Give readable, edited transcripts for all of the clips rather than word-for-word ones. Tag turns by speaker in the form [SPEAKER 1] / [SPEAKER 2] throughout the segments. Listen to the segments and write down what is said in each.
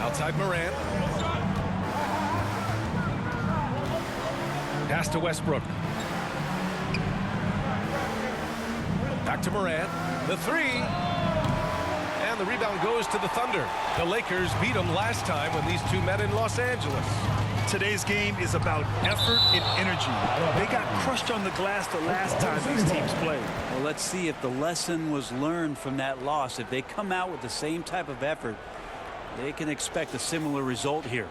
[SPEAKER 1] Outside Morant. Pass to Westbrook. Back to Morant. The three. And the rebound goes to the Thunder. The Lakers beat them last time when these two met in Los Angeles.
[SPEAKER 2] Today's game is about effort and energy. They got crushed on the glass the last time these teams played.
[SPEAKER 3] Well, let's see if the lesson was learned from that loss. If they come out with the same type of effort, they can expect a similar result here.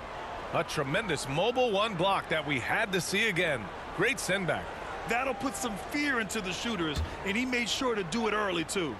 [SPEAKER 1] A tremendous mobile one block that we had to see again. Great send back.
[SPEAKER 2] That'll put some fear into the shooters, and he made sure to do it early, too.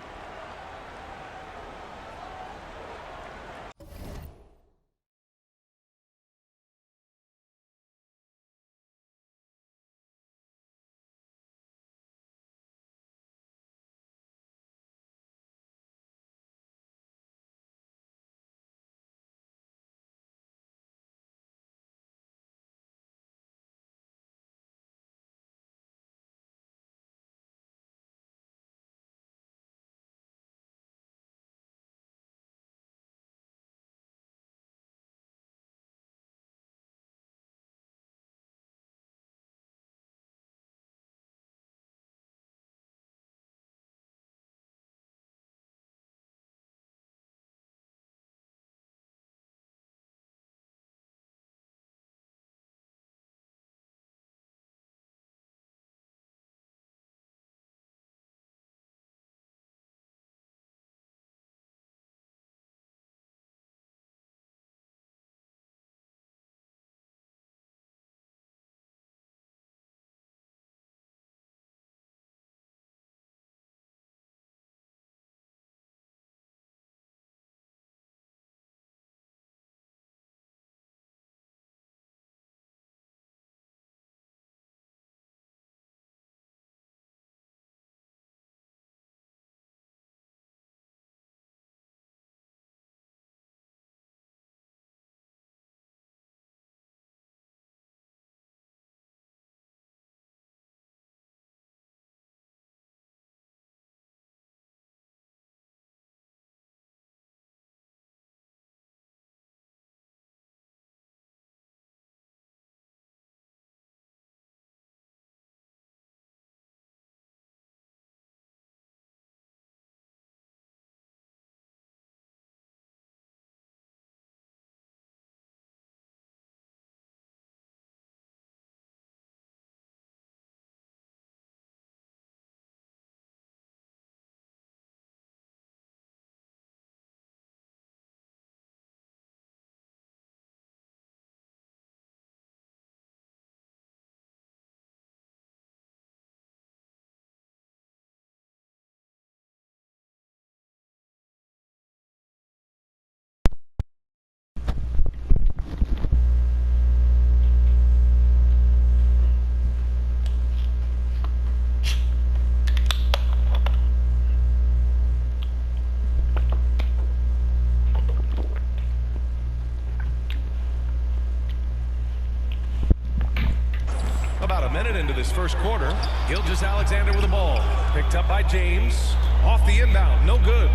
[SPEAKER 1] Into this first quarter, Gilgeous-Alexander with the ball, picked up by James, off the inbound, no good.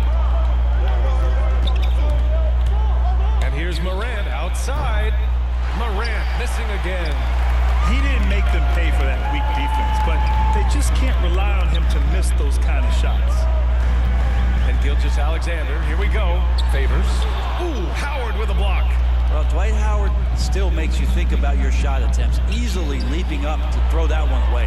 [SPEAKER 1] And here's Morant outside. Morant missing again.
[SPEAKER 2] He didn't make them pay for that weak defense, but they just can't rely on him to miss those kind of shots.
[SPEAKER 1] And Gilgeous-Alexander, here we go, Favors. Ooh, Howard with a block.
[SPEAKER 3] Well, Dwight Howard still makes you think about your shot attempts, easily leaping up to throw that one away.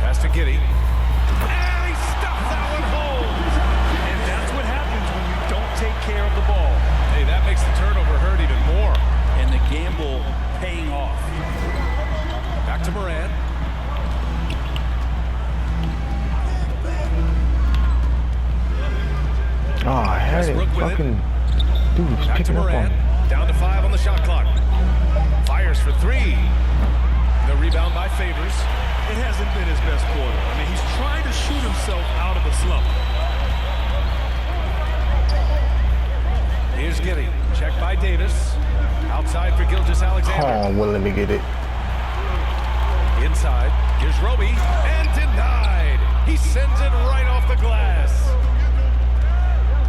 [SPEAKER 1] Pass to Giddey. And he stuffed that one home.
[SPEAKER 2] And that's what happens when you don't take care of the ball.
[SPEAKER 1] Hey, that makes the turnover hurt even more.
[SPEAKER 3] And the gamble paying off.
[SPEAKER 1] Back to Morant.
[SPEAKER 4] Oh, I had it. Fucking dude was
[SPEAKER 1] back to
[SPEAKER 4] picking up
[SPEAKER 1] Morant.
[SPEAKER 4] on.
[SPEAKER 1] Down to 5 on the shot clock. Fires for 3. The rebound by Favors.
[SPEAKER 2] It hasn't been his best quarter. I mean, he's trying to shoot himself out of a slump.
[SPEAKER 1] Here's Giddey. Checked by Davis. Outside for Gilgeous-Alexander.
[SPEAKER 4] Oh, well, let me get it.
[SPEAKER 1] Inside. Here's Roby. And denied. He sends it right off the glass.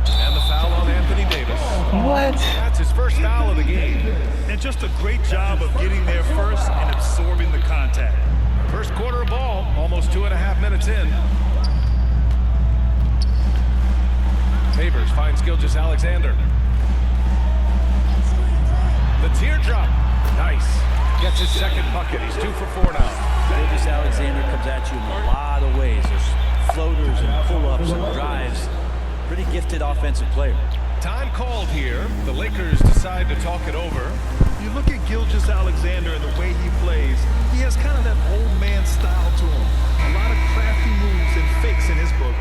[SPEAKER 1] And the foul on Anthony Davis. call.
[SPEAKER 4] What?
[SPEAKER 1] That's his first foul of the game.
[SPEAKER 2] And just a great job of getting there first and absorbing the contact.
[SPEAKER 1] First quarter of ball, almost 2.5 minutes in. Favors finds Gilgeous-Alexander. The teardrop. Nice. Gets his second bucket. He's 2 for 4 now.
[SPEAKER 3] Gilgeous-Alexander comes at you in a lot of ways. There's floaters and pull-ups and drives. Pretty gifted offensive player.
[SPEAKER 1] Time called here. The Lakers decide to talk it over.
[SPEAKER 2] You look at Gilgeous-Alexander and the way he plays, he has kind of that old man style to him. A lot of crafty moves and fakes in his book.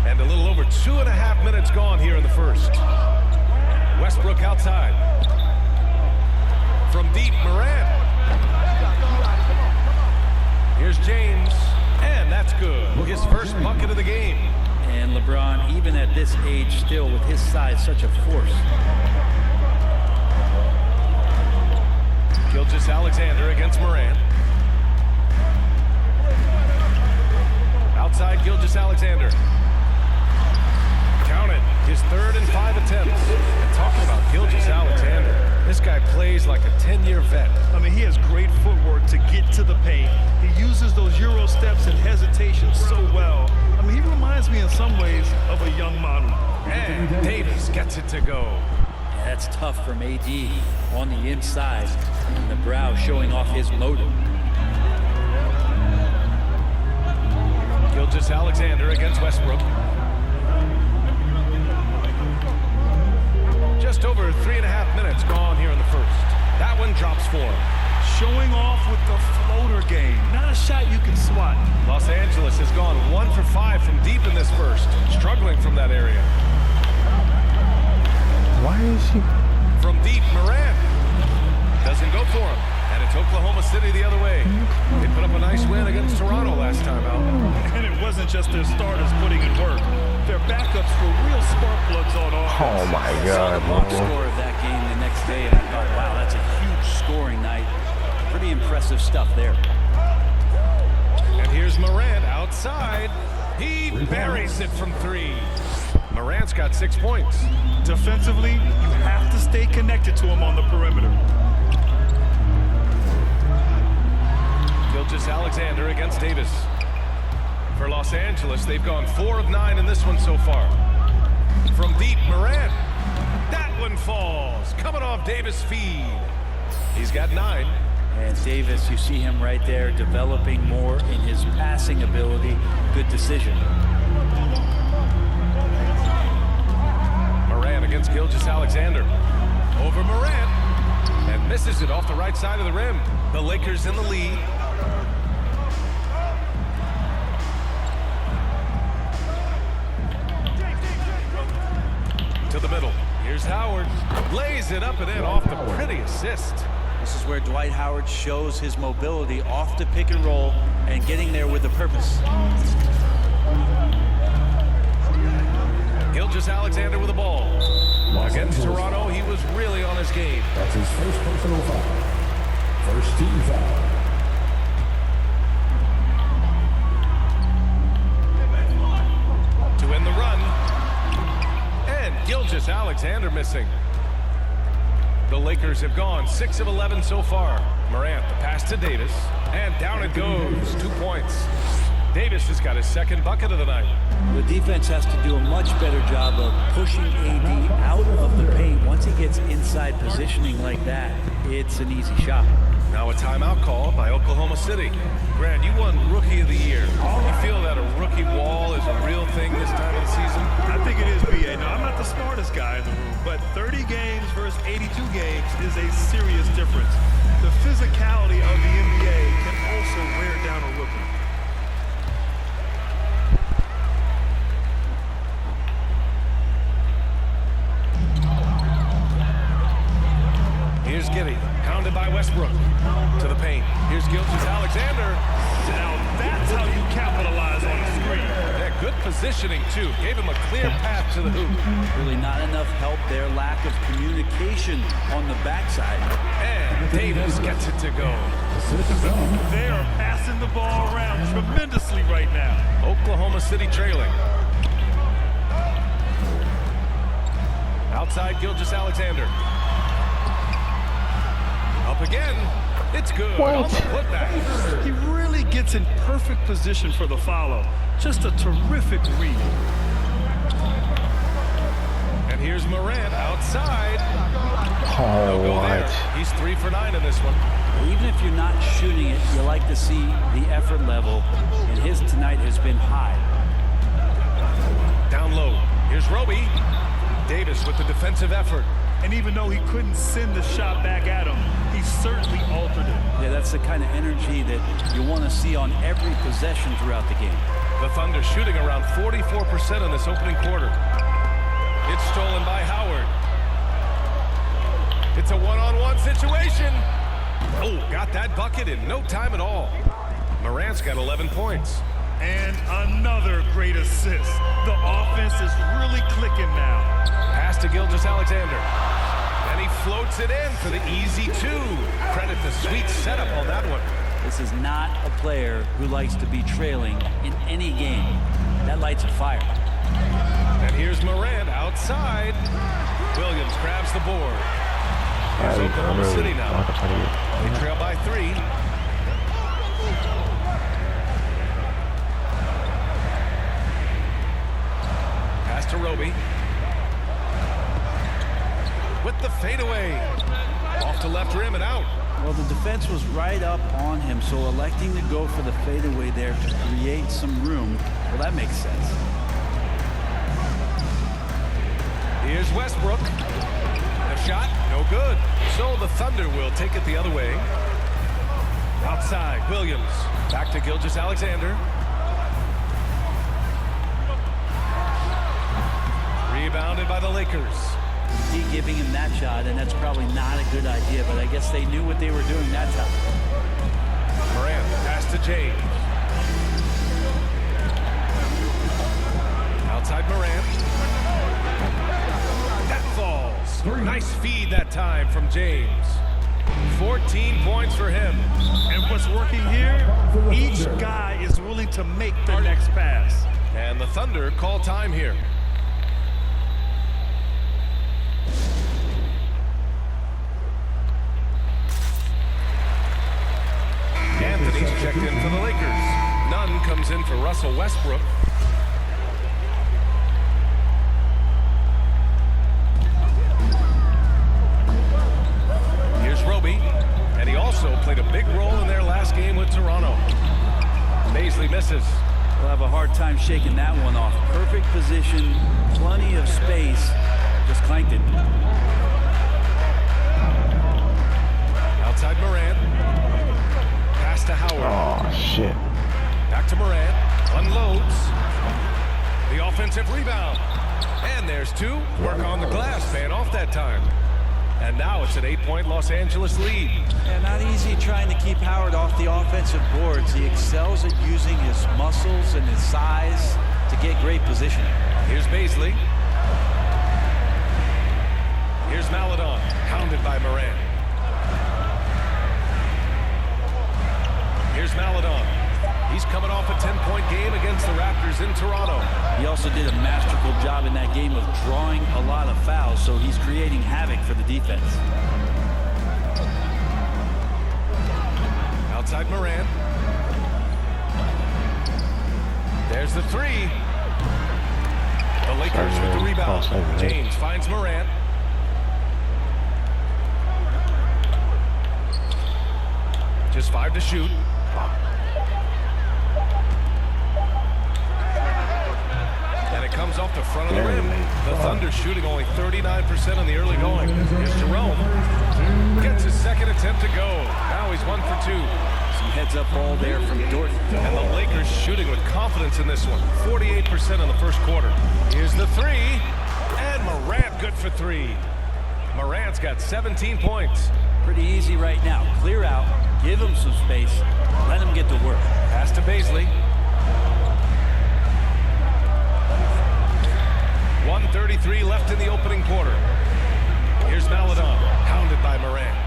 [SPEAKER 1] And a little over 2.5 minutes gone here in the first. Westbrook outside. From deep, Morant. Here's James. And that's good. His first bucket of the game.
[SPEAKER 3] And LeBron, even at this age, still with his size, such a force.
[SPEAKER 1] Gilgeous-Alexander against Morant. Outside Gilgeous-Alexander. Counted. His 3rd and 5 attempts. And talking about Gilgeous-Alexander, this guy plays like a 10-year vet.
[SPEAKER 2] I mean, he has great footwork to get to the paint. He uses those Euro steps and hesitation so well. I mean, he reminds me in some ways of a young Manu.
[SPEAKER 1] And Davis gets it to go.
[SPEAKER 3] Yeah, that's tough from AD on the inside. And the brow showing off his motor.
[SPEAKER 1] Gilgeous-Alexander against Westbrook. Just over 3.5 minutes gone here in the first. That one drops for him.
[SPEAKER 2] Showing off with the floater game. Not a shot you can swat.
[SPEAKER 1] Los Angeles has gone 1 for 5 from deep in this first. Struggling from that area.
[SPEAKER 4] Why is he?
[SPEAKER 1] From deep, Morant. Doesn't go for him. And it's Oklahoma City the other way. They put up a nice win against Toronto last time out.
[SPEAKER 2] And it wasn't just their starters putting in work. Their backups were real spark plugs on offense.
[SPEAKER 4] Oh my
[SPEAKER 3] I saw the
[SPEAKER 4] God,
[SPEAKER 3] box
[SPEAKER 4] man.
[SPEAKER 3] score of that game the next day, and I thought, wow, that's a huge scoring night. Pretty impressive stuff there.
[SPEAKER 1] And here's Morant outside. He buries it from 3. Morant's got 6 points.
[SPEAKER 2] Defensively, you have to stay connected to him on the perimeter.
[SPEAKER 1] Gilgeous-Alexander against Davis. For Los Angeles, they've gone 4 of 9 in this one so far. From deep, Morant. That one falls. Coming off Davis' feed. He's got 9.
[SPEAKER 3] And Davis, you see him right there developing more in his passing ability. Good decision.
[SPEAKER 1] Morant against Gilgeous-Alexander. Over Morant. And misses it off the right side of the rim. The Lakers in the lead. To the middle. Here's Howard. Lays it up and in off the pretty assist.
[SPEAKER 3] This is where Dwight Howard shows his mobility off the pick and roll and getting there with a purpose.
[SPEAKER 1] Gilgeous-Alexander with the ball. Against Toronto, he was really on his game.
[SPEAKER 5] That's his first personal foul. First team foul.
[SPEAKER 1] To end the run. And Gilgeous-Alexander missing. The Lakers have gone 6 of 11 so far. Morant, the pass to Davis. And down it goes. 2 points. Davis has got his second bucket of the night.
[SPEAKER 3] The defense has to do a much better job of pushing AD out of the paint. Once he gets inside positioning like that, it's an easy shot.
[SPEAKER 1] Now a timeout call by Oklahoma City. Grant, you won Rookie of the Year. You feel that a rookie wall is a real thing this time of the season?
[SPEAKER 2] I think it is, B.A. No, I'm not the smartest guy in the room, but 30 games versus 82 games is a serious difference. The physicality of the NBA can also wear down a rookie.
[SPEAKER 1] Here's Giddey, pounded by Westbrook. To the paint. Here's Gilgeous-Alexander.
[SPEAKER 2] Now that's how you capitalize on the screen.
[SPEAKER 1] Yeah, good positioning, too. Gave him a clear path to the hoop.
[SPEAKER 3] Really not enough help there. Lack of communication on the backside.
[SPEAKER 1] And Davis gets it to go.
[SPEAKER 2] They are passing the ball around tremendously right now.
[SPEAKER 1] Oklahoma City trailing. Outside Gilgeous-Alexander. Up again. It's good.
[SPEAKER 4] What?
[SPEAKER 1] On the putback.
[SPEAKER 2] He really gets in perfect position for the follow. Just a terrific read.
[SPEAKER 1] And here's Morant outside.
[SPEAKER 4] Oh,
[SPEAKER 1] Go there.
[SPEAKER 4] what?
[SPEAKER 1] He's 3 for 9 in this one.
[SPEAKER 3] Even if you're not shooting it, you like to see the effort level, and his tonight has been high.
[SPEAKER 1] Down low. Here's Roby. Davis with the defensive effort.
[SPEAKER 2] And even though he couldn't send the shot back at him, he certainly altered it.
[SPEAKER 3] Yeah, that's the kind of energy that you want to see on every possession throughout the game.
[SPEAKER 1] The Thunder shooting around 44% in this opening quarter. It's stolen by Howard. It's a one-on-one situation. Oh, got that bucket in no time at all. Morant's got 11 points.
[SPEAKER 2] And another great assist. The offense is really clicking now.
[SPEAKER 1] Pass to Gilgeous-Alexander. And he floats it in for the easy 2. Credit the sweet setup on that one.
[SPEAKER 3] This is not a player who likes to be trailing in any game. That lights a fire.
[SPEAKER 1] And here's Morant outside. Williams grabs the board. Here's Oklahoma City now. They trail by 3. Pass to Roby. With the fadeaway. Off to left rim and out.
[SPEAKER 3] Well, the defense was right up on him, so electing to go for the fadeaway there to create some room, well, that makes sense.
[SPEAKER 1] Here's Westbrook. The shot, no good. So the Thunder will take it the other way. Outside, Williams. Back to Gilgeous-Alexander. Rebounded by the Lakers.
[SPEAKER 3] He giving him that shot, and that's probably not a good idea, but I guess they knew what they were doing that time.
[SPEAKER 1] Morant, pass to James. Outside Morant. That falls. Nice feed that time from James. 14 points for him.
[SPEAKER 2] And what's working here, each guy is willing to make the next pass.
[SPEAKER 1] And the Thunder call time here. Anthony's checked in for the Lakers. Nunn comes in for Russell Westbrook. Here's Roby, and he also played a big role in their last game with Toronto. Baisley misses.
[SPEAKER 3] We'll have a hard time shaking that one off. Perfect position, plenty of space, just clanked it.
[SPEAKER 1] Outside Morant. Pass to Howard.
[SPEAKER 4] Oh, shit.
[SPEAKER 1] Back to Morant. Unloads. The offensive rebound. And there's 2. Work on the glass. Fan off that time. And now it's an 8-point Los Angeles lead.
[SPEAKER 3] Yeah, not easy trying to keep Howard off the offensive boards. He excels at using his muscles and his size to get great positioning.
[SPEAKER 1] Here's Baisley. Here's Maledon. Hounded by Morant. Here's Maledon. He's coming off a 10-point game against the Raptors in Toronto.
[SPEAKER 3] He also did a masterful job in that game of drawing a lot of fouls, so he's creating havoc for the defense.
[SPEAKER 1] Outside Morant. There's the 3. The Lakers with the rebound. James finds Morant. Just 5 to shoot. And it comes off the front of the rim. The Thunder shooting only 39% in the early going. Here's Jerome. Gets his second attempt to go. Now he's 1 for 2.
[SPEAKER 3] Some heads-up ball there from Dort.
[SPEAKER 1] And the Lakers shooting with confidence in this one. 48% in the first quarter. Here's the 3. And Morant good for 3. Morant's got 17 points.
[SPEAKER 3] Pretty easy right now. Clear out, give him some space, let him get to work.
[SPEAKER 1] Pass to Baisley. 1:33 left in the opening quarter. Here's Maledon, hounded by Morant.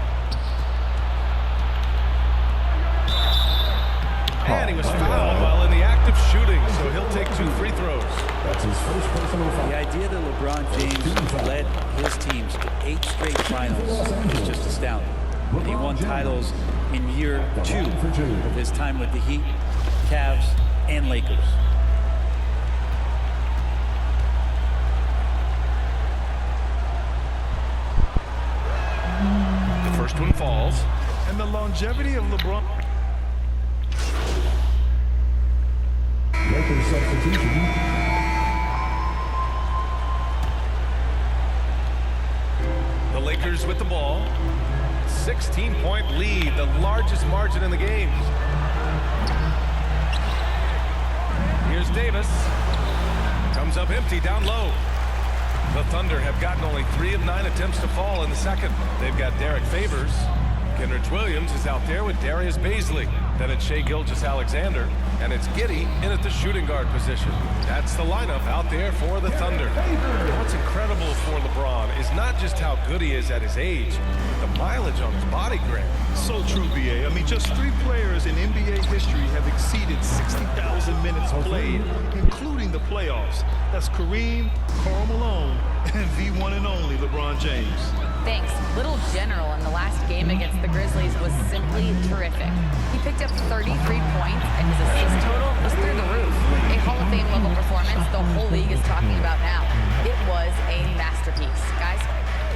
[SPEAKER 1] And he was fouled while in the act of shooting, so he'll take 2 free throws.
[SPEAKER 5] That's his first personal foul.
[SPEAKER 3] The idea that LeBron James led his teams to 8 straight finals is just astounding. And he won titles in year 2 of his time with the Heat, Cavs, and Lakers.
[SPEAKER 1] The first one falls.
[SPEAKER 2] And the longevity of LeBron.
[SPEAKER 5] Lakers substitution.
[SPEAKER 1] The Lakers with the ball. 16-point lead, the largest margin in the game. Here's Davis. Comes up empty down low. The Thunder have gotten only 3 of 9 attempts to fall in the second. They've got Derek Favors. Kenrich Williams is out there with Darius Baisley. Then it's Shai Gilgeous-Alexander. And it's Giddey in at the shooting guard position. That's the lineup out there for the Thunder. What's incredible for LeBron is not just how good he is at his age, but the mileage on his body, Grant.
[SPEAKER 2] So true, B.A. I mean, just 3 players in NBA history have exceeded 60,000 minutes played, including the playoffs. That's Kareem, Karl Malone, and the one and only LeBron James.
[SPEAKER 6] Thanks. Little General in the last game against the Grizzlies was simply terrific. He picked up 33 points, and his assist total was through the roof. A Hall of Fame level performance the whole league is talking about now. It was a masterpiece, guys.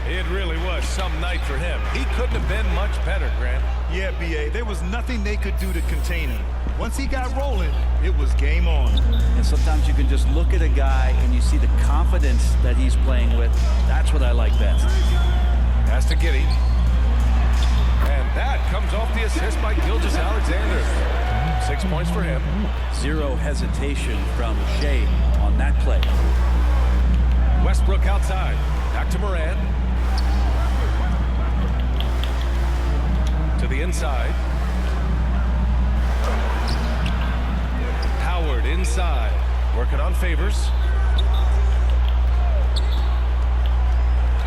[SPEAKER 1] It really was some night for him. He couldn't have been much better, Grant.
[SPEAKER 2] Yeah, B.A., there was nothing they could do to contain him. Once he got rolling, it was game on.
[SPEAKER 3] And sometimes you can just look at a guy and you see the confidence that he's playing with. That's what I like best.
[SPEAKER 1] Pass to Giddey. And that comes off the assist by Gilgeous-Alexander. 6 points for him.
[SPEAKER 3] 0 hesitation from Shai on that play.
[SPEAKER 1] Westbrook outside. Back to Morant. To the inside. Howard inside. Working on Favors.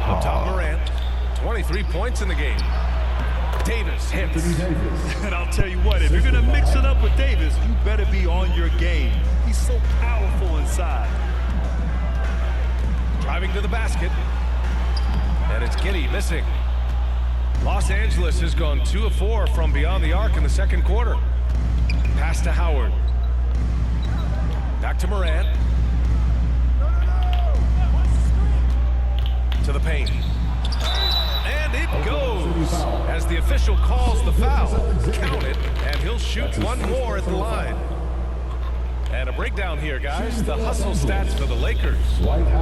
[SPEAKER 1] Up top, Morant. 23 points in the game. Davis hits.
[SPEAKER 2] And I'll tell you what, if you're going to mix it up with Davis, you better be on your game. He's so powerful inside.
[SPEAKER 1] Driving to the basket. And it's Giddey missing. Los Angeles has gone 2 of 4 from beyond the arc in the second quarter. Pass to Howard. Back to Morant. To the paint. And it goes as the official calls the foul. Count it, and he'll shoot one more at the line. And a breakdown here, guys. The hustle stats for the Lakers.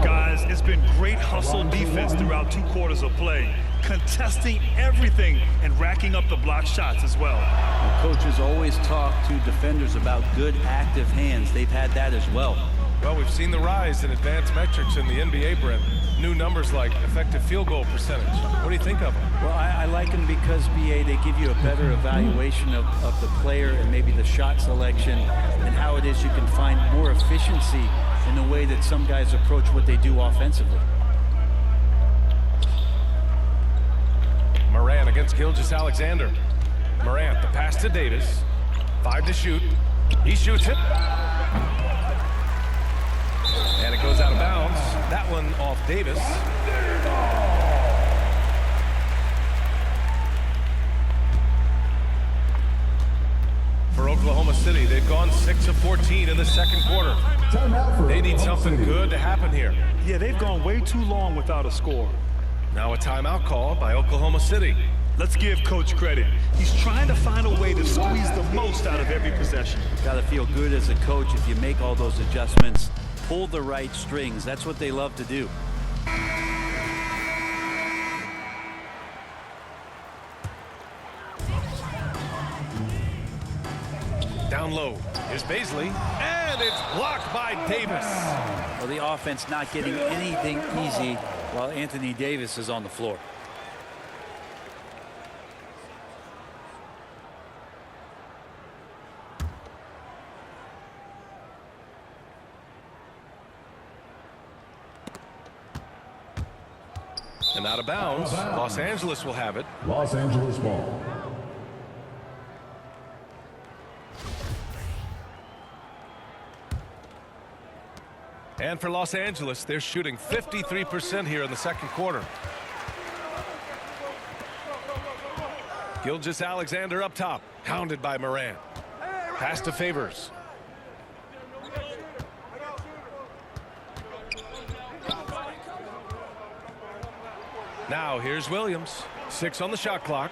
[SPEAKER 2] Guys, it's been great hustle defense throughout 2 quarters of play, contesting everything and racking up the block shots as well.
[SPEAKER 3] And coaches always talk to defenders about good active hands. They've had that as well.
[SPEAKER 1] Well, we've seen the rise in advanced metrics in the NBA, Brent. New numbers like effective field goal percentage. What do you think of them?
[SPEAKER 3] Well, I like them because, BA, they give you a better evaluation of the player and maybe the shot selection and how it is you can find more efficiency in the way that some guys approach what they do offensively.
[SPEAKER 1] Morant against Gilgeous-Alexander. Morant, the pass to Davis. 5 to shoot. He shoots it. And it goes out of bounds. That one off Davis. For Oklahoma City, they've gone 6 of 14 in the second quarter. They need something good to happen here.
[SPEAKER 2] Yeah, they've gone way too long without a score.
[SPEAKER 1] Now a timeout call by Oklahoma City.
[SPEAKER 2] Let's give Coach credit. He's trying to find a way to squeeze the most out of every possession.
[SPEAKER 3] Got to feel good as a coach if you make all those adjustments. Pull the right strings. That's what they love to do.
[SPEAKER 1] Down low. Here's Baisley. And it's blocked by Davis.
[SPEAKER 3] Well, the offense not getting anything easy while Anthony Davis is on the floor.
[SPEAKER 1] And out of bounds. Los Angeles will have it.
[SPEAKER 5] Los Angeles ball.
[SPEAKER 1] And for Los Angeles, they're shooting 53% here in the second quarter. Gilgeous-Alexander up top, hounded by Morant. Pass to Favors. Now here's Williams. 6 on the shot clock.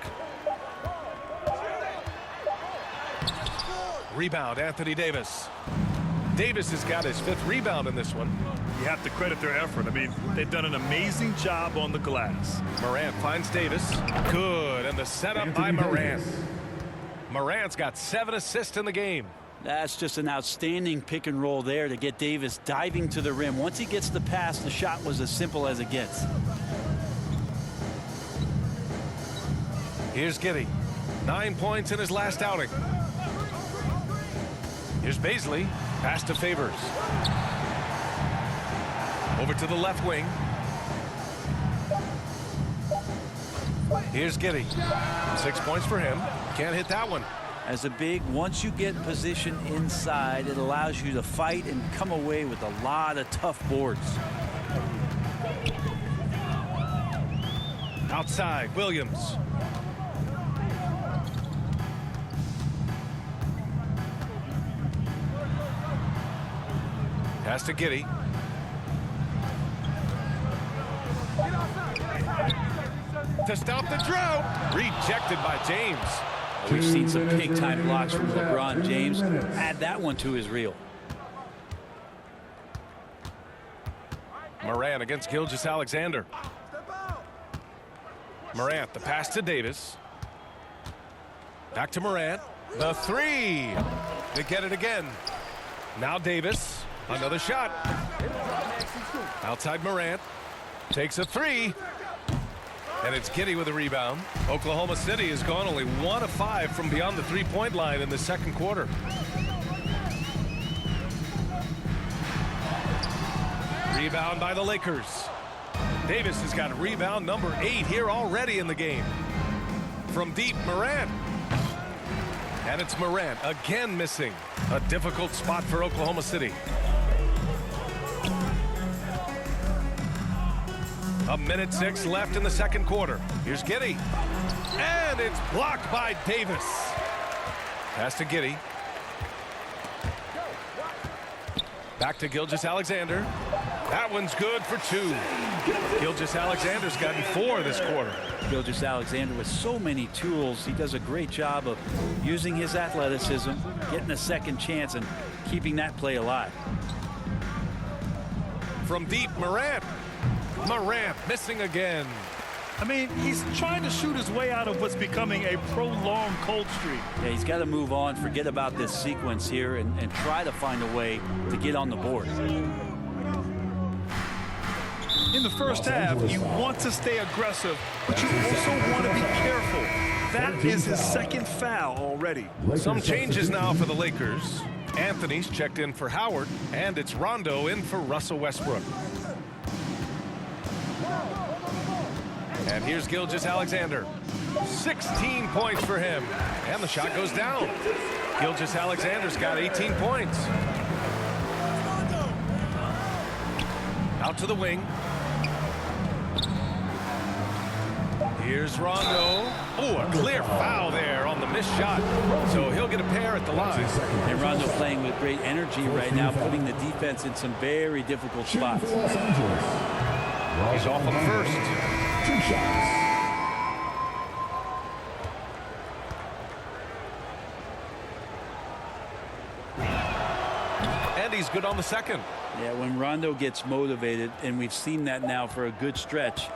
[SPEAKER 1] Rebound, Anthony Davis. Davis has got his 5th rebound in this one.
[SPEAKER 2] You have to credit their effort. I mean, they've done an amazing job on the glass.
[SPEAKER 1] Morant finds Davis. Good, and the setup by Morant. Morant's got 7 assists in the game.
[SPEAKER 3] That's just an outstanding pick and roll there to get Davis diving to the rim. Once he gets the pass, the shot was as simple as it gets.
[SPEAKER 1] Here's Giddey. 9 points in his last outing. Here's Baisley. Pass to Favors. Over to the left wing. Here's Giddey. 6 points for him. Can't hit that one.
[SPEAKER 3] As a big, once you get position inside, it allows you to fight and come away with a lot of tough boards.
[SPEAKER 1] Outside, Williams. Pass to Giddey. To stop the drought. Rejected by James.
[SPEAKER 3] We've seen some big-time blocks from LeBron James. Add that one to his reel.
[SPEAKER 1] Morant against Gilgeous-Alexander. Morant, the pass to Davis. Back to Morant. The 3. They get it again. Now Davis. Another shot. Outside Morant. Takes a 3. And it's Giddey with a rebound. Oklahoma City has gone only 1 of 5 from beyond the three-point line in the second quarter. Rebound by the Lakers. Davis has got rebound number 8 here already in the game. From deep, Morant. And it's Morant again missing. A difficult spot for Oklahoma City. A minute 6 left in the second quarter. Here's Giddey. And it's blocked by Davis. Pass to Giddey. Back to Gilgeous-Alexander. That one's good for 2. Gilgeous-Alexander's gotten 4 this quarter.
[SPEAKER 3] Gilgeous-Alexander with so many tools. He does a great job of using his athleticism, getting a second chance, and keeping that play alive.
[SPEAKER 1] From deep, Morant. Morant missing again.
[SPEAKER 2] I mean, he's trying to shoot his way out of what's becoming a prolonged cold streak.
[SPEAKER 3] Yeah, he's got to move on, forget about this sequence here, and try to find a way to get on the board.
[SPEAKER 2] In the first half, you want to stay aggressive, but you also want to be careful. That is his 2nd foul already.
[SPEAKER 1] Some changes now for the Lakers. Anthony's checked in for Howard, and it's Rondo in for Russell Westbrook. And here's Gilgeous-Alexander. 16 points for him. And the shot goes down. Gilgeous-Alexander's got 18 points. Out to the wing. Here's Rondo. Oh, a clear foul there on the missed shot. So he'll get a pair at the line.
[SPEAKER 3] And Rondo playing with great energy right now, putting the defense in some very difficult spots.
[SPEAKER 1] He's off on the first.
[SPEAKER 5] 2 shots.
[SPEAKER 1] And he's good on the second.
[SPEAKER 3] Yeah, when Rondo gets motivated, and we've seen that now for a good stretch,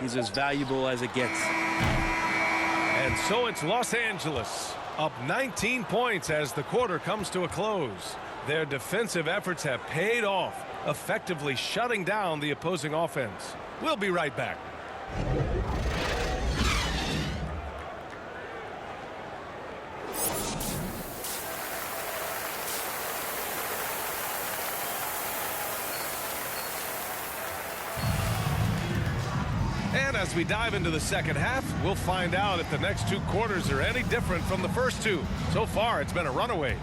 [SPEAKER 3] he's as valuable as it gets.
[SPEAKER 1] And so it's Los Angeles up 19 points as the quarter comes to a close. Their defensive efforts have paid off, effectively shutting down the opposing offense. We'll be right back. And as we dive into the second half, we'll find out if the next 2 quarters are any different from the first 2. So far, it's been a runaway.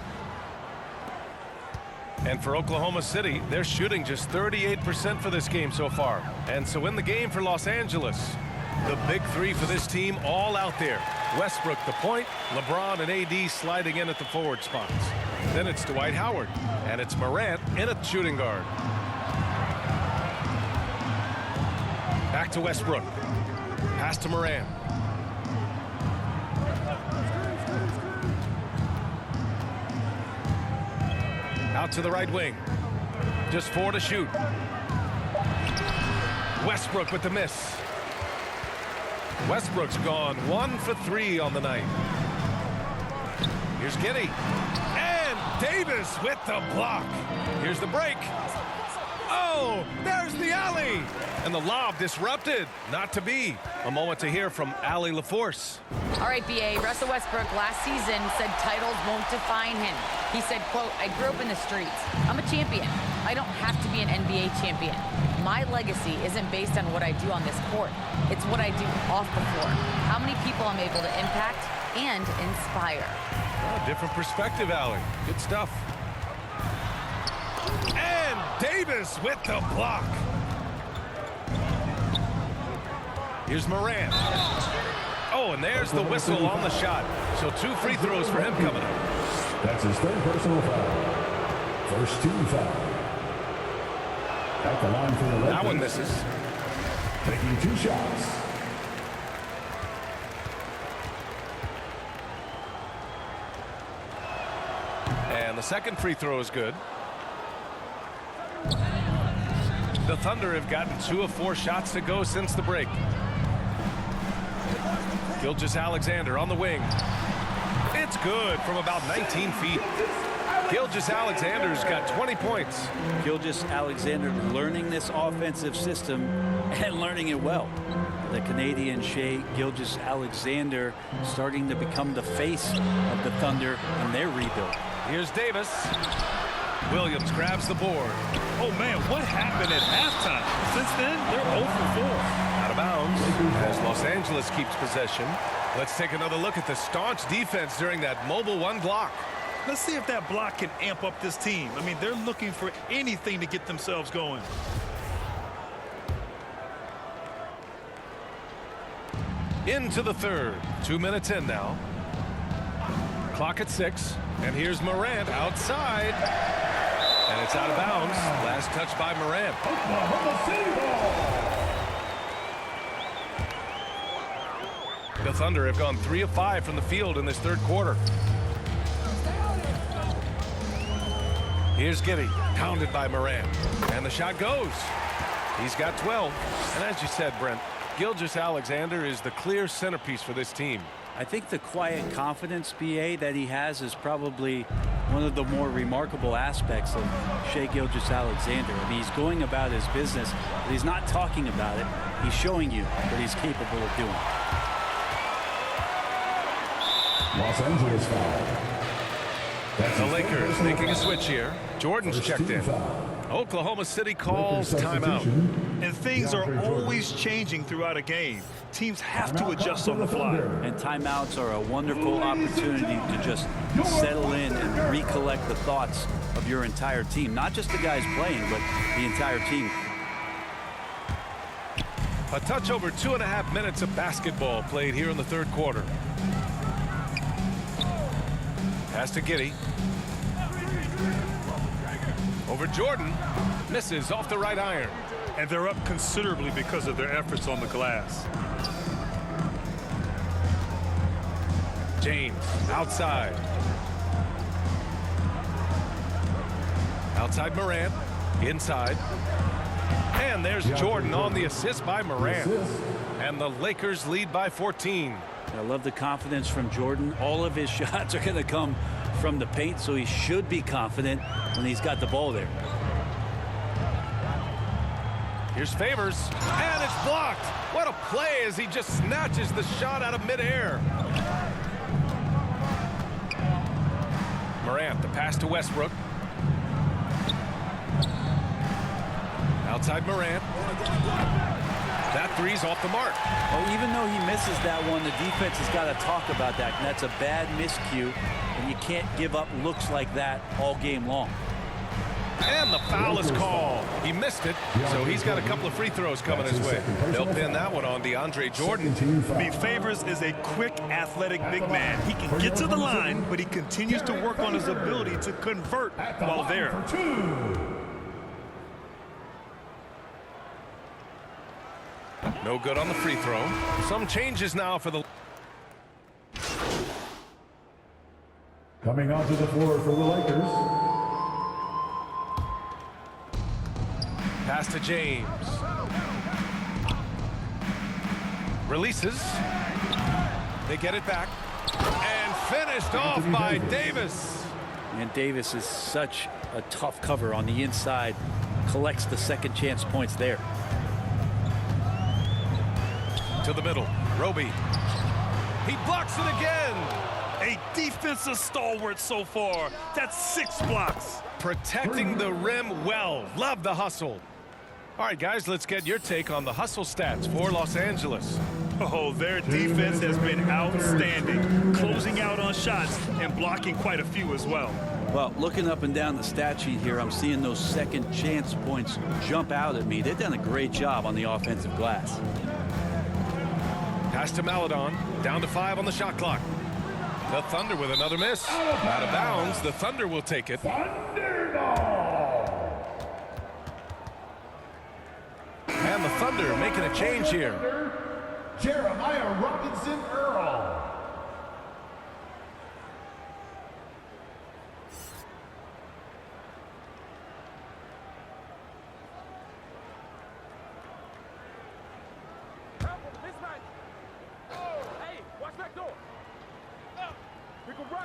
[SPEAKER 1] And for Oklahoma City, they're shooting just 38% for this game so far. And so in the game for Los Angeles, the big three for this team all out there. Westbrook the point, LeBron and AD sliding in at the forward spots. Then it's Dwight Howard, and it's Morant in at shooting guard. Back to Westbrook. Pass to Morant. Out to the right wing. Just 4 to shoot. Westbrook with the miss. Westbrook's gone 1 for 3 on the night. Here's Giddey. And Davis with the block. Here's the break. Oh, there's the alley. And the lob disrupted. Not to be. A moment to hear from Allie LaForce.
[SPEAKER 6] All right, BA, Russell Westbrook last season said titles won't define him. He said, quote, I grew up in the streets. I'm a champion. I don't have to be an NBA champion. My legacy isn't based on what I do on this court. It's what I do off the floor. How many people I'm able to impact and inspire.
[SPEAKER 1] Oh, different perspective, Allie. Good stuff. And Davis with the block. Here's Morant. Oh, and there's the whistle on the shot. So 2 free throws for him coming up.
[SPEAKER 5] That's his 3rd personal foul. First team foul. At the line for the Lakers.
[SPEAKER 1] That one misses.
[SPEAKER 5] Taking 2 shots.
[SPEAKER 1] And the second free throw is good. The Thunder have gotten 2 of 4 shots to go since the break. Gilgeous-Alexander on the wing. It's good from about 19 feet. Gilgeous-Alexander's got 20 points.
[SPEAKER 3] Gilgeous-Alexander learning this offensive system and learning it well. The Canadian Shai Gilgeous-Alexander starting to become the face of the Thunder in their rebuild.
[SPEAKER 1] Here's Davis. Williams grabs the board.
[SPEAKER 2] Oh, man, what happened at halftime? Since then, they're 0 for 4.
[SPEAKER 1] Out of bounds as Los Angeles keeps possession. Let's take another look at the staunch defense during that mobile 1 block.
[SPEAKER 2] Let's see if that block can amp up this team. I mean, they're looking for anything to get themselves going.
[SPEAKER 1] Into the third. 2 minutes in now. Clock at 6. And here's Morant outside. And it's out of bounds. Last touch by Morant. The Thunder have gone 3 of 5 from the field in this 3rd quarter. Here's Giddey, pounded by Morant. And the shot goes. He's got 12. And as you said, Brent, Gilgeous-Alexander is the clear centerpiece for this team.
[SPEAKER 3] I think the quiet confidence, BA, that he has is probably one of the more remarkable aspects of Shai Gilgeous-Alexander. I mean, he's going about his business, but he's not talking about it. He's showing you what he's capable of doing.
[SPEAKER 5] Los Angeles foul.
[SPEAKER 1] The Lakers making a switch here. Jordan's checked in. Oklahoma City calls timeout.
[SPEAKER 2] And things are always changing throughout a game. Teams have to adjust on the fly.
[SPEAKER 3] And timeouts are a wonderful opportunity to just settle in and recollect the thoughts of your entire team. Not just the guys playing, but the entire team.
[SPEAKER 1] A touch over 2.5 minutes of basketball played here in the 3rd quarter. Pass to Giddey. Over Jordan. Misses off the right iron.
[SPEAKER 2] And they're up considerably because of their efforts on the glass.
[SPEAKER 1] James outside. Outside Morant. Inside. And there's Jordan on the assist by Morant. And the Lakers lead by 14.
[SPEAKER 3] I love the confidence from Jordan. All of his shots are going to come from the paint, so he should be confident when he's got the ball there.
[SPEAKER 1] Here's Favors, and it's blocked. What a play as he just snatches the shot out of midair. Morant, the pass to Westbrook. Outside Morant. That three's off the mark.
[SPEAKER 3] Well, even though he misses that one, the defense has got to talk about that. And that's a bad miscue, and you can't give up looks like that all game long.
[SPEAKER 1] And the foul is called. He missed it, so he's got a couple of free throws coming his way. They'll pin that one on DeAndre Jordan.
[SPEAKER 2] Favors is a quick, athletic big man. He can get to the line, but he continues to work on his ability to convert while there.
[SPEAKER 1] No good on the free throw. Some changes now for the...
[SPEAKER 5] Coming onto the floor for the Lakers.
[SPEAKER 1] Pass to James. Releases. They get it back. And finished off by Davis.
[SPEAKER 3] And Davis is such a tough cover on the inside. Collects the second chance points there.
[SPEAKER 1] To the middle. Roby. He blocks it again.
[SPEAKER 2] A defensive stalwart so far. That's 6 blocks.
[SPEAKER 1] Protecting the rim well. Love the hustle. All right, guys, let's get your take on the hustle stats for Los Angeles.
[SPEAKER 2] Oh, their defense has been outstanding, closing out on shots and blocking quite a few as well.
[SPEAKER 3] Well, looking up and down the stat sheet here, I'm seeing those second chance points jump out at me. They've done a great job on the offensive glass.
[SPEAKER 1] Pass to Maledon. Down to 5 on the shot clock. The Thunder with another miss. Out of bounds. The Thunder will take it. And the Thunder making a change here.
[SPEAKER 5] Jeremiah Robinson Earl.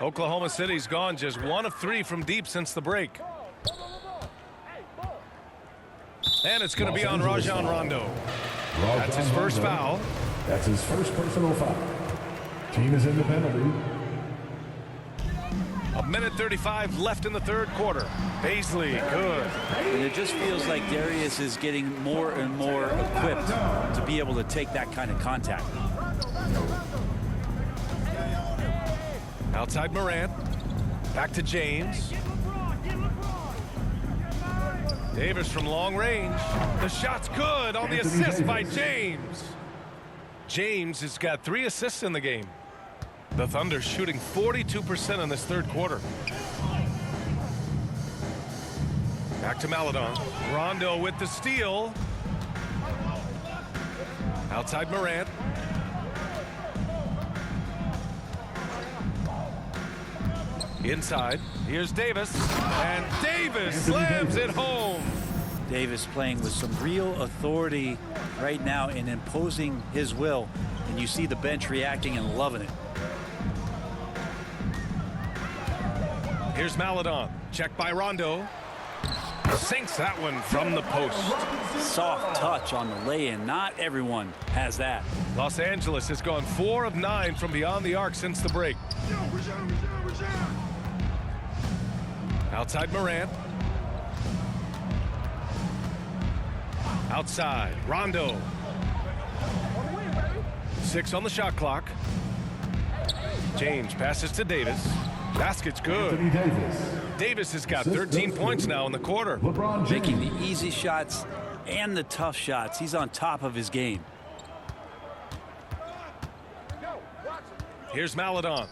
[SPEAKER 1] Oklahoma City's gone just 1 of 3 from deep since the break. And it's going to be on Rajon Rondo. That's his first foul.
[SPEAKER 5] That's his first personal foul. Team is in the penalty.
[SPEAKER 1] 1:35 left in the third quarter. Paisley, good.
[SPEAKER 3] And it just feels like Darius is getting more and more equipped to be able to take that kind of contact.
[SPEAKER 1] Outside Morant. Back to James. Davis from long range. The shot's good on the assist by James. James has got 3 assists in the game. The Thunder shooting 42% in this third quarter. Back to Maledon. Rondo with the steal. Outside Morant. Inside. Here's Davis. And Davis slams it home.
[SPEAKER 3] Davis playing with some real authority right now and imposing his will. And you see the bench reacting and loving it.
[SPEAKER 1] Here's Maledon. Checked by Rondo. Sinks that one from the post.
[SPEAKER 3] Soft touch on the lay-in. Not everyone has that.
[SPEAKER 1] Los Angeles has gone 4 of 9 from beyond the arc since the break. Outside Morant. Outside Rondo. 6 on the shot clock. James passes to Davis. Basket's good. Davis has got 13 points now in the quarter.
[SPEAKER 3] Making the easy shots and the tough shots. He's on top of his game.
[SPEAKER 1] Here's Maledon.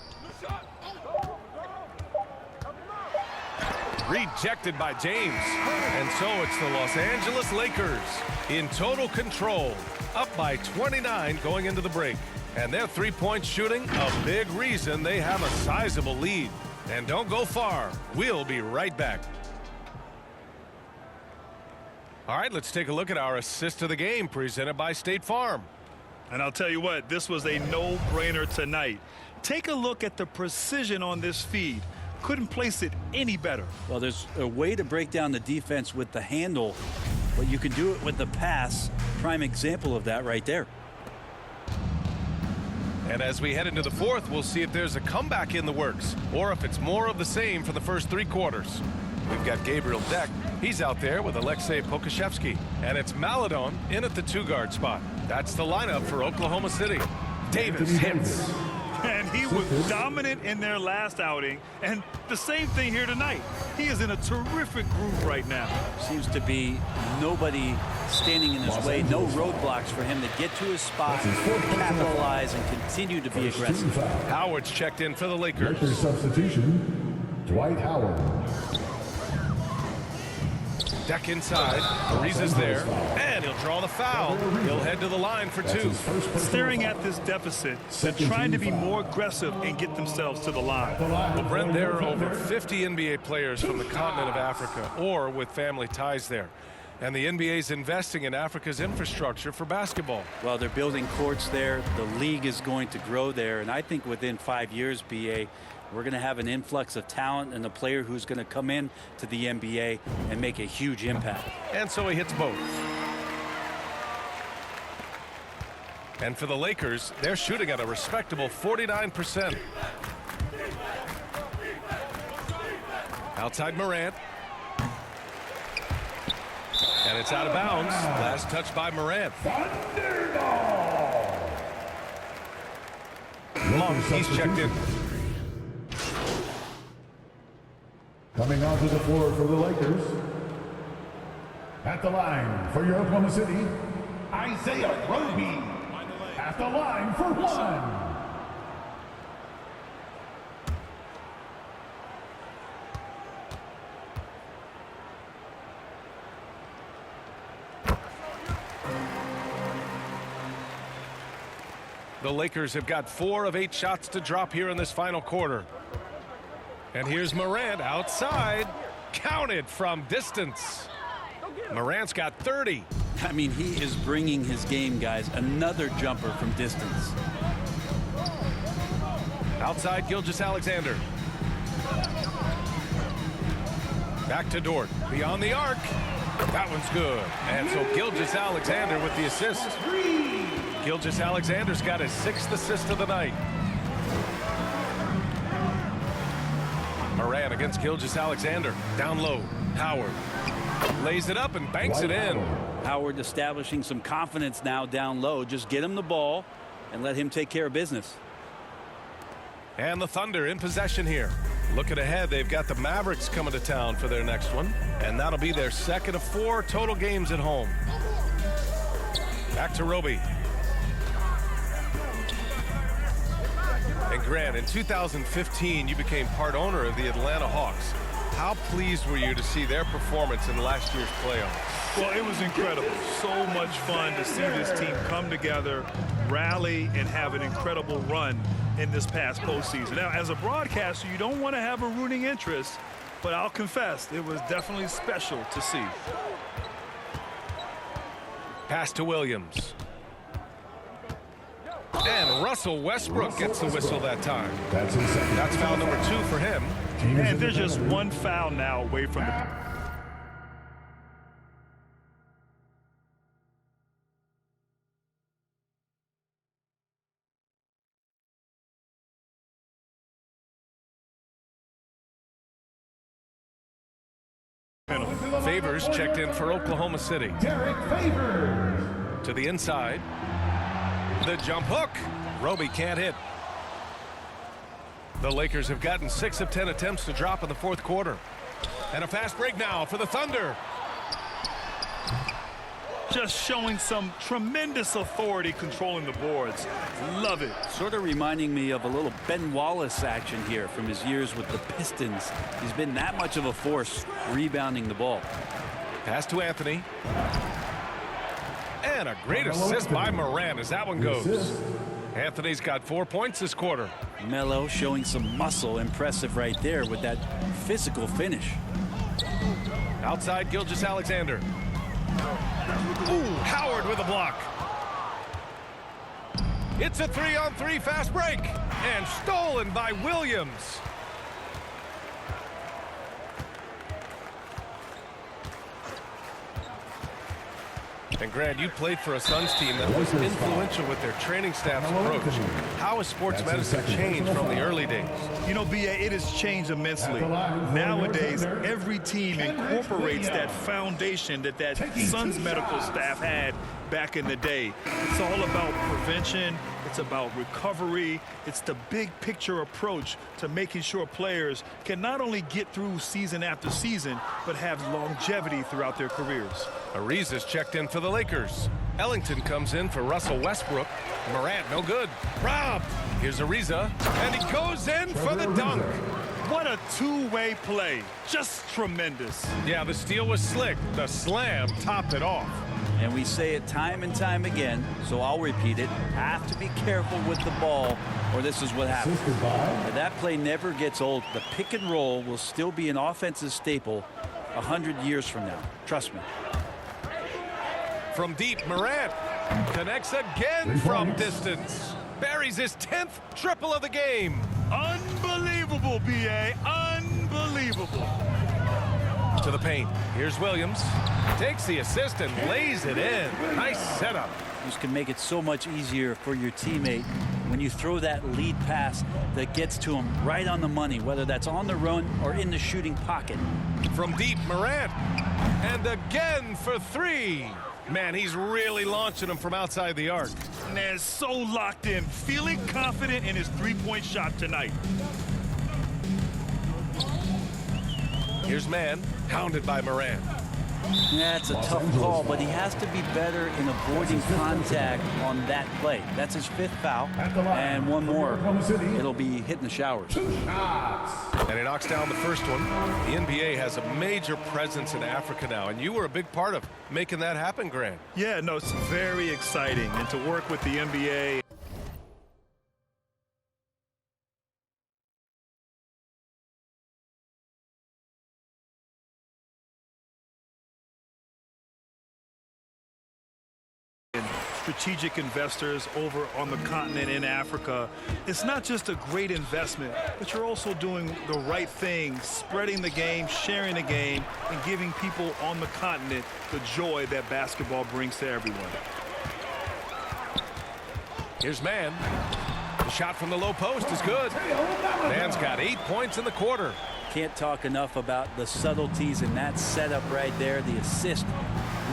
[SPEAKER 1] Rejected by James. And so it's the Los Angeles Lakers in total control, up by 29 going into the break. And their three-point shooting, a big reason they have a sizable lead. And don't go far. We'll be right back. All right, let's take a look at our assist of the game presented by State Farm.
[SPEAKER 2] And I'll tell you what, this was a no-brainer tonight. Take a look at the precision on this feed. Couldn't place it any better.
[SPEAKER 3] Well, there's a way to break down the defense with the handle, but you can do it with the pass. Prime example of that right there.
[SPEAKER 1] And as we head into the fourth, we'll see if there's a comeback in the works or if it's more of the same for the first 3 quarters. We've got Gabriel Deck. He's out there with Aleksej Pokusevski. And it's Maledon in at the 2-guard spot. That's the lineup for Oklahoma City. Davis hits.
[SPEAKER 2] And he was dominant in their last outing, and the same thing here tonight. He is in a terrific groove right now.
[SPEAKER 3] Seems to be nobody standing in his way, no roadblocks for him to get to his spot, capitalize, and continue to be aggressive.
[SPEAKER 1] Howard's checked in for the Lakers.
[SPEAKER 5] Lakers substitution, Dwight Howard.
[SPEAKER 1] Deck inside. Ariza's there. And he'll draw the foul. He'll head to the line for two.
[SPEAKER 2] Staring at this deficit, they're trying to be more aggressive and get themselves to the line.
[SPEAKER 1] Well, Brent, there are over 50 NBA players from the continent of Africa or with family ties there. And the NBA is investing in Africa's infrastructure for basketball.
[SPEAKER 3] Well, they're building courts there. The league is going to grow there. And I think within 5 years, BA, we're going to have an influx of talent and a player who's going to come in to the NBA and make a huge impact.
[SPEAKER 1] And so he hits both. And for the Lakers, they're shooting at a respectable 49%. Outside Morant. And it's out of bounds. Last touch by Morant. Long, he's checked in.
[SPEAKER 5] Coming onto the floor for the Lakers. At the line for your Oklahoma City, Isaiah Roby. At the line for one.
[SPEAKER 1] The Lakers have got 4 of 8 shots to drop here in this final quarter. And here's Morant outside. Counted from distance. Morant's got 30.
[SPEAKER 3] I mean, he is bringing his game, guys. Another jumper from distance.
[SPEAKER 1] Outside Gilgeous-Alexander. Back to Dort. Beyond the arc. That one's good. And so Gilgeous-Alexander with the assist. Gilgeous-Alexander's got his 6th assist of the night. Morant against Gilgeous-Alexander. Down low. Howard lays it up and banks it in.
[SPEAKER 3] Howard establishing some confidence now down low. Just get him the ball and let him take care of business.
[SPEAKER 1] And the Thunder in possession here. Looking ahead, they've got the Mavericks coming to town for their next one. And that'll be their 2nd of 4 total games at home. Back to Roby. And Grant, in 2015, you became part owner of the Atlanta Hawks. How pleased were you to see their performance in last year's playoffs?
[SPEAKER 2] Well, it was incredible. So much fun to see this team come together, rally, and have an incredible run in this past postseason. Now, as a broadcaster, you don't want to have a rooting interest, but I'll confess, it was definitely special to see.
[SPEAKER 1] Pass to Williams. And Russell Westbrook gets the whistle that time. That's foul number 2 for him.
[SPEAKER 2] And they're just one foul now away from the...
[SPEAKER 1] Favors checked in for Oklahoma City.
[SPEAKER 5] Derek Favors.
[SPEAKER 1] To the inside. The jump hook. Roby can't hit. The Lakers have gotten 6 of 10 attempts to drop in the 4th quarter. And a fast break now for the Thunder.
[SPEAKER 2] Just showing some tremendous authority controlling the boards. Love it.
[SPEAKER 3] Sort of reminding me of a little Ben Wallace action here from his years with the Pistons. He's been that much of a force rebounding the ball.
[SPEAKER 1] Pass to Anthony. And a great assist by Morant as that one goes. Anthony's got 4 points this quarter.
[SPEAKER 3] Melo showing some muscle. Impressive right there with that physical finish.
[SPEAKER 1] Outside Gilgeous-Alexander. Ooh, Howard with a block. It's a 3-on-3 fast break. And stolen by Williams. And Grant, you played for a Suns team that was influential with their training staff's approach. How has sports medicine changed from the early days?
[SPEAKER 2] You know, BA, it has changed immensely. Nowadays, every team incorporates that foundation that Suns medical staff had back in the day. It's all about prevention It's about recovery. It's the big picture approach to making sure players can not only get through season after season, but have longevity throughout their careers.
[SPEAKER 1] Ariza's checked in for the Lakers. Ellington comes in for Russell Westbrook. Morant, no good. Robbed. Here's Ariza, and he goes in for the dunk.
[SPEAKER 2] What a two-way play. Just tremendous.
[SPEAKER 1] Yeah, the steal was slick. The slam topped it off.
[SPEAKER 3] And we say it time and time again, so I'll repeat it. Have to be careful with the ball, or this is what happens. And that play never gets old. The pick and roll will still be an offensive staple 100 years from now. Trust me.
[SPEAKER 1] From deep, Morant connects again from distance. Buries his 10th triple of the game.
[SPEAKER 2] Unbelievable, B.A. Unbelievable.
[SPEAKER 1] To the paint. Here's Williams. Takes the assist and lays it in. Nice setup.
[SPEAKER 3] This can make it so much easier for your teammate when you throw that lead pass that gets to him right on the money, whether that's on the run or in the shooting pocket.
[SPEAKER 1] From deep, Morant. And again for three. Man, he's really launching them from outside the arc.
[SPEAKER 2] And so locked in, feeling confident in his three-point shot tonight.
[SPEAKER 1] Here's Mann, hounded by Morant.
[SPEAKER 3] That's a tough call, but he has to be better in avoiding contact on that play. That's his 5th foul, and one more. It'll be hitting the showers.
[SPEAKER 1] And he knocks down the first one. The NBA has a major presence in Africa now, and you were a big part of making that happen, Grant.
[SPEAKER 2] Yeah, no, it's very exciting. And to work with the NBA. Strategic investors over on the continent in Africa. It's not just a great investment, but you're also doing the right thing, spreading the game, sharing the game, and giving people on the continent the joy that basketball brings to everyone.
[SPEAKER 1] Here's Mann. The shot from the low post is good. Mann's got 8 points in the quarter.
[SPEAKER 3] Can't talk enough about the subtleties in that setup right there. The assist,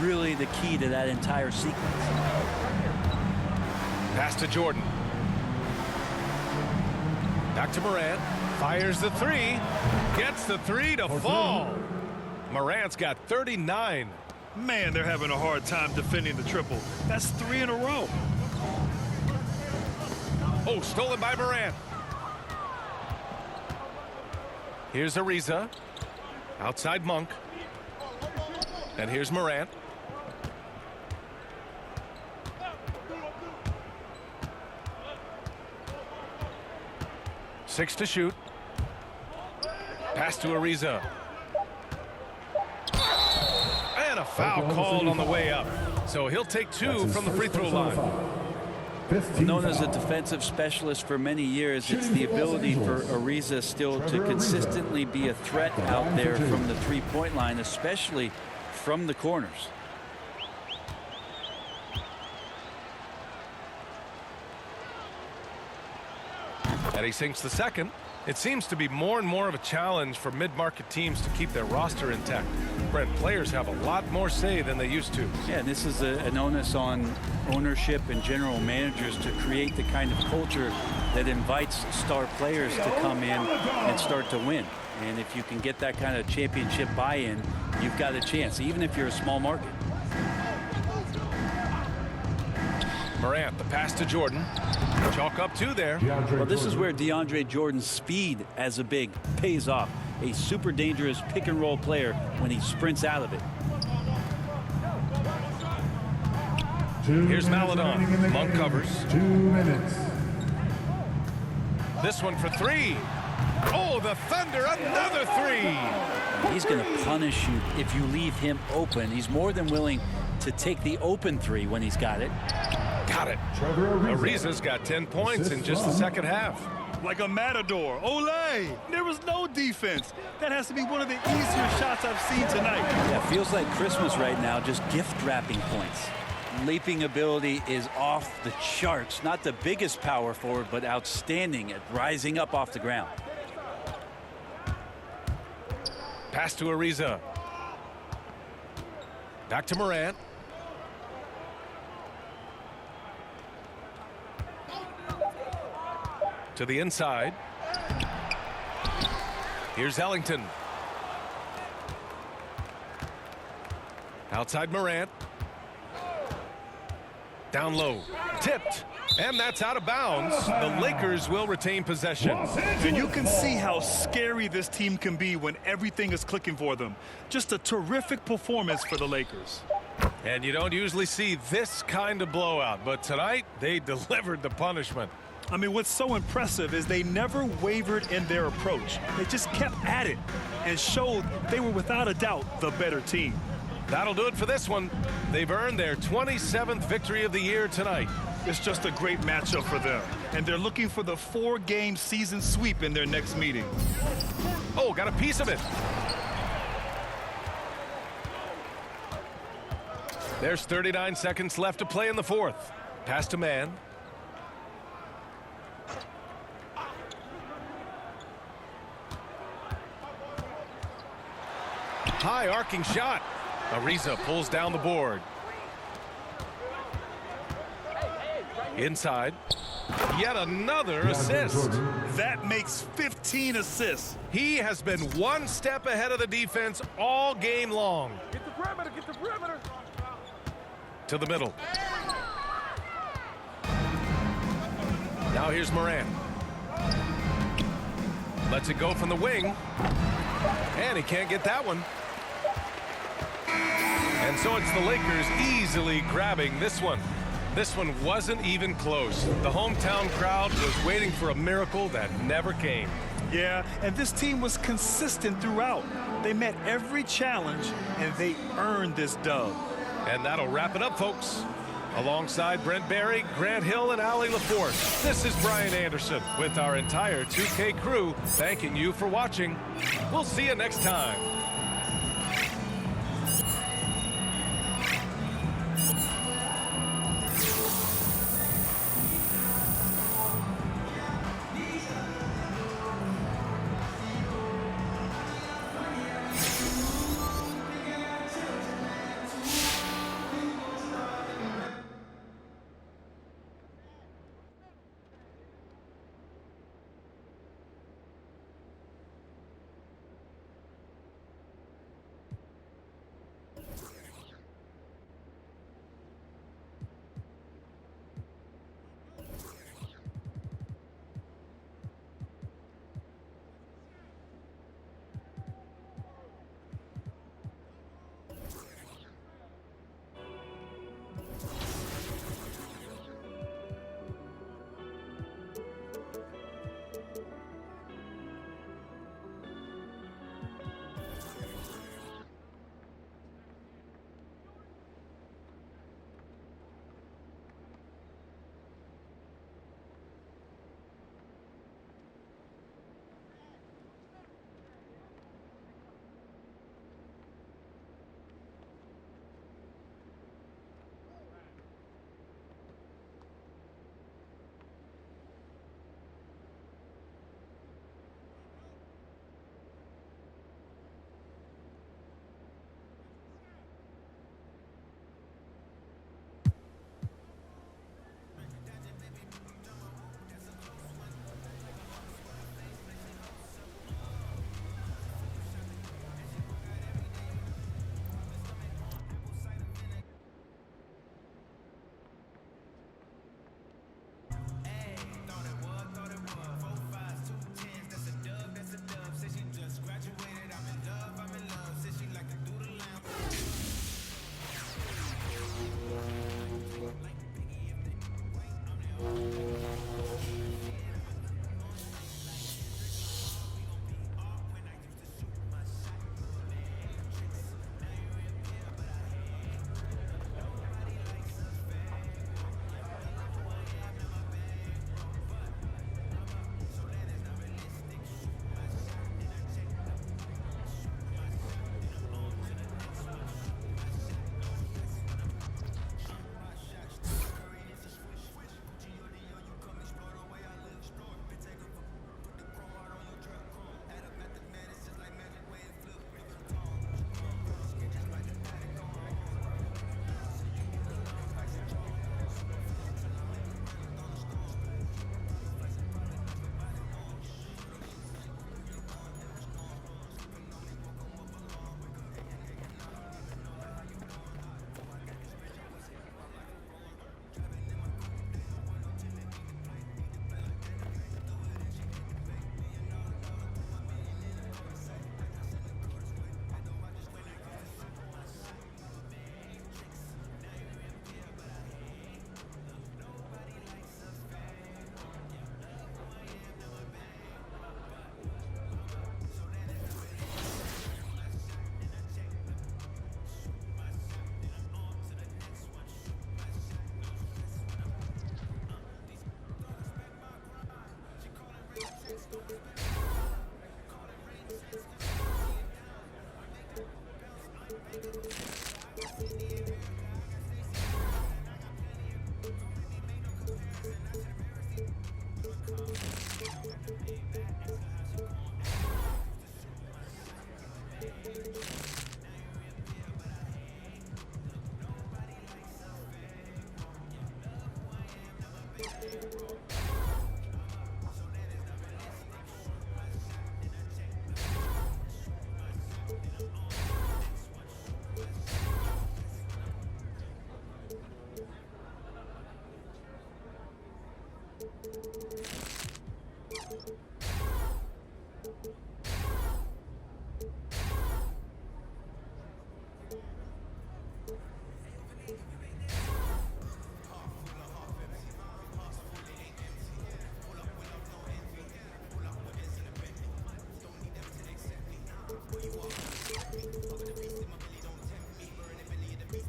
[SPEAKER 3] really the key to that entire sequence.
[SPEAKER 1] Pass to Jordan. Back to Morant. Fires the three. Gets the three to fall. Morant's got 39.
[SPEAKER 2] Man, they're having a hard time defending the triple. That's 3 in a row.
[SPEAKER 1] Oh, stolen by Morant. Here's Ariza. Outside Monk. And here's Morant. Six to shoot. Pass to Ariza. And a foul called on the way up. So he'll take 2 from the free throw line.
[SPEAKER 3] Known as a defensive specialist for many years, it's the ability for Ariza still to consistently be a threat out there from the three-point line, especially from the corners.
[SPEAKER 1] And he sinks the second. It seems to be more and more of a challenge for mid-market teams to keep their roster intact. Brent, players have a lot more say than they used to.
[SPEAKER 3] Yeah, and this is an onus on ownership and general managers to create the kind of culture that invites star players to come in and start to win. And if you can get that kind of championship buy-in, you've got a chance, even if you're a small market.
[SPEAKER 1] Morant, the pass to Jordan. Chalk up 2 there.
[SPEAKER 3] Well, this is where DeAndre Jordan's speed as a big pays off. A super dangerous pick-and-roll player when he sprints out of it.
[SPEAKER 1] Here's Maledon. Monk covers.
[SPEAKER 5] 2 minutes.
[SPEAKER 1] This one for 3. Oh, the Thunder, another 3.
[SPEAKER 3] He's going to punish you if you leave him open. He's more than willing to take the open 3 when he's got it.
[SPEAKER 1] Got it. Ariza's got 10 points in just the second half.
[SPEAKER 2] Like a matador. Olay! There was no defense. That has to be one of the easier shots I've seen tonight.
[SPEAKER 3] Yeah, feels like Christmas right now, just gift wrapping points. Leaping ability is off the charts. Not the biggest power forward, but outstanding at rising up off the ground.
[SPEAKER 1] Pass to Ariza. Back to Morant. To the inside. Here's Ellington. Outside Morant. Down low. Tipped. And that's out of bounds. The Lakers will retain possession.
[SPEAKER 2] And you can see how scary this team can be when everything is clicking for them. Just a terrific performance for the Lakers.
[SPEAKER 1] And you don't usually see this kind of blowout, but tonight they delivered the punishment.
[SPEAKER 2] I mean, what's so impressive is they never wavered in their approach. They just kept at it and showed they were without a doubt the better team.
[SPEAKER 1] That'll do it for this one. They've earned their 27th victory of the year tonight.
[SPEAKER 2] It's just a great matchup for them, and they're looking for the 4-game season sweep in their next meeting.
[SPEAKER 1] Oh, got a piece of it. There's 39 seconds left to play in the fourth. Pass to man. High arcing shot. Ariza pulls down the board. Inside. Yet another assist.
[SPEAKER 2] That makes 15 assists.
[SPEAKER 1] He has been one step ahead of the defense all game long.
[SPEAKER 7] Get the perimeter, get the perimeter.
[SPEAKER 1] To the middle. Now here's Morant. Lets it go from the wing. And he can't get that one. And so it's the Lakers easily grabbing this one. This one wasn't even close. The hometown crowd was waiting for a miracle that never came.
[SPEAKER 2] Yeah, and this team was consistent throughout. They met every challenge, and they earned this dub.
[SPEAKER 1] And that'll wrap it up, folks. Alongside Brent Barry, Grant Hill, and Allie LaForce, this is Brian Anderson with our entire 2K crew thanking you for watching. We'll see you next time.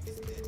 [SPEAKER 8] It's that